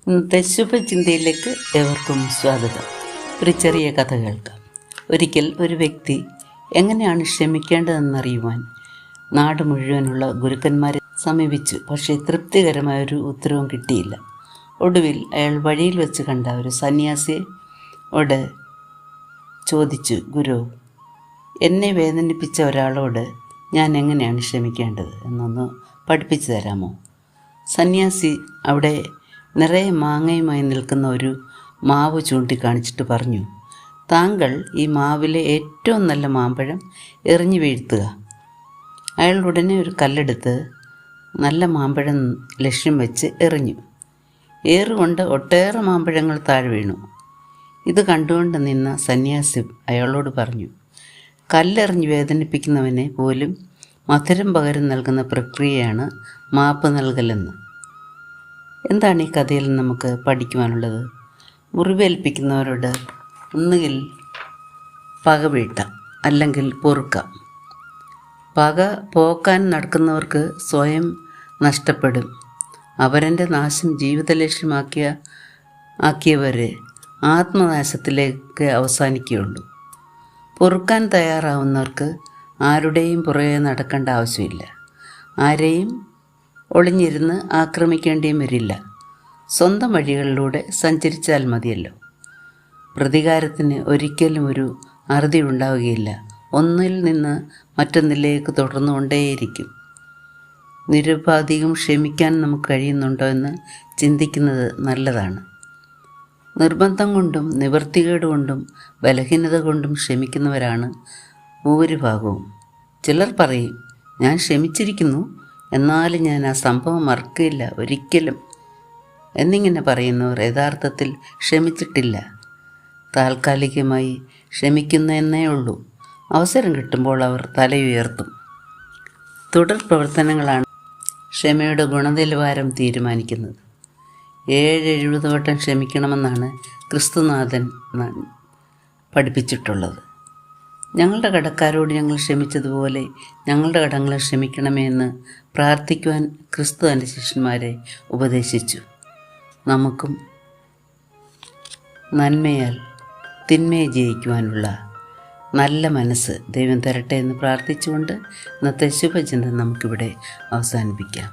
ഇന്നത്തെ ശുഭചിന്തയിലേക്ക് ഏവർക്കും സ്വാഗതം. ഒരു ചെറിയ കഥ കേൾക്കാം. ഒരിക്കൽ ഒരു വ്യക്തി എങ്ങനെയാണ് ക്ഷമിക്കേണ്ടതെന്നറിയുവാൻ നാട് മുഴുവനുള്ള ഗുരുക്കന്മാരെ സമീപിച്ചു. പക്ഷേ തൃപ്തികരമായൊരു ഉത്തരവും കിട്ടിയില്ല. ഒടുവിൽ അയാൾ വഴിയിൽ വെച്ച് കണ്ട ഒരു സന്യാസിയോട് ചോദിച്ചു, ഗുരു, എന്നെ വേദനിപ്പിച്ച ഒരാളോട് ഞാൻ എങ്ങനെയാണ് ക്ഷമിക്കേണ്ടത് എന്നൊന്ന് പഠിപ്പിച്ചു തരാമോ? സന്യാസി അവിടെ നിറയെ മാങ്ങയുമായി നിൽക്കുന്ന ഒരു മാവ് ചൂണ്ടിക്കാണിച്ചിട്ട് പറഞ്ഞു, താങ്കൾ ഈ മാവിലെ ഏറ്റവും നല്ല മാമ്പഴം എറിഞ്ഞു വീഴ്ത്തുക. അയാൾ ഉടനെ ഒരു കല്ലെടുത്ത് നല്ല മാമ്പഴം ലക്ഷ്യം വെച്ച് എറിഞ്ഞു. ഏറുകൊണ്ട് ഒട്ടേറെ മാമ്പഴങ്ങൾ താഴെ വീണു. ഇത് കണ്ടുകൊണ്ട് നിന്ന സന്യാസി അയാളോട് പറഞ്ഞു, കല്ലെറിഞ്ഞ് വേദനിപ്പിക്കുന്നവനെ പോലും മധുരം പകരം നൽകുന്ന പ്രക്രിയയാണ് മാപ്പ് നൽകലെന്ന്. എന്താണ് ഈ കഥയിൽ നമുക്ക് പഠിക്കുവാനുള്ളത്? മുറിവേൽപ്പിക്കുന്നവരോട് ഒന്നുകിൽ പക വീട്ടാം, അല്ലെങ്കിൽ പൊറുക്കാം. പക പോക്കാൻ നടക്കുന്നവർക്ക് സ്വയം നഷ്ടപ്പെടും. അവരൻ്റെ നാശം ജീവിത ലക്ഷ്യമാക്കിയവരെ ആത്മനാശത്തിലേക്ക് അവസാനിക്കുകയുള്ളൂ. പൊറുക്കാൻ തയ്യാറാവുന്നവർക്ക് ആരുടെയും പുറകെ നടക്കേണ്ട ആവശ്യമില്ല. ആരെയും ഒളിഞ്ഞിരുന്ന് ആക്രമിക്കേണ്ടിയും വരില്ല. സ്വന്തം വഴികളിലൂടെ സഞ്ചരിച്ചാൽ മതിയല്ലോ. പ്രതികാരത്തിന് ഒരിക്കലും ഒരു അറുതി ഉണ്ടാവുകയില്ല. ഒന്നിൽ നിന്ന് മറ്റൊന്നിലേക്ക് തുടർന്നുകൊണ്ടേയിരിക്കും. നിരുപാധികം ക്ഷമിക്കാൻ നമുക്ക് കഴിയുന്നുണ്ടോ എന്ന് ചിന്തിക്കുന്നത് നല്ലതാണ്. നിർബന്ധം കൊണ്ടും നിവൃത്തികേട് കൊണ്ടും ബലഹീനത കൊണ്ടും ക്ഷമിക്കുന്നവരാണ് ഭൂരിഭാഗവും. ചിലർ പറയും, ഞാൻ ക്ഷമിച്ചിരിക്കുന്നു, എന്നാലും ഞാൻ ആ സംഭവം മറക്കില്ല ഒരിക്കലും എന്നിങ്ങനെ പറയുന്നവർ യഥാർത്ഥത്തിൽ ക്ഷമിച്ചിട്ടില്ല. താൽക്കാലികമായി ക്ഷമിക്കുന്നതെന്നേ ഉള്ളൂ. അവസരം കിട്ടുമ്പോൾ അവർ തലയുയർത്തും. തുടർ പ്രവർത്തനങ്ങളാണ് ക്ഷമയുടെ ഗുണനിലവാരം തീരുമാനിക്കുന്നത്. 70 വട്ടം ക്ഷമിക്കണമെന്നാണ് ക്രിസ്തുനാഥൻ പഠിപ്പിച്ചിട്ടുള്ളത്. ഞങ്ങളുടെ കടക്കാരോട് ഞങ്ങൾ ക്ഷമിച്ചതുപോലെ ഞങ്ങളുടെ കടങ്ങളെ ക്ഷമിക്കണമേ എന്ന് പ്രാർത്ഥിക്കുവാൻ ക്രിസ്തു തൻ്റെ ശിഷ്യന്മാരെ ഉപദേശിച്ചു. നമുക്കും നന്മയാൽ തിന്മയെ ജയിക്കുവാനുള്ള നല്ല മനസ്സ് ദൈവം തരട്ടെ എന്ന് പ്രാർത്ഥിച്ചുകൊണ്ട് ഇന്നത്തെ ശുഭചിന്ത നമുക്കിവിടെ അവസാനിപ്പിക്കാം.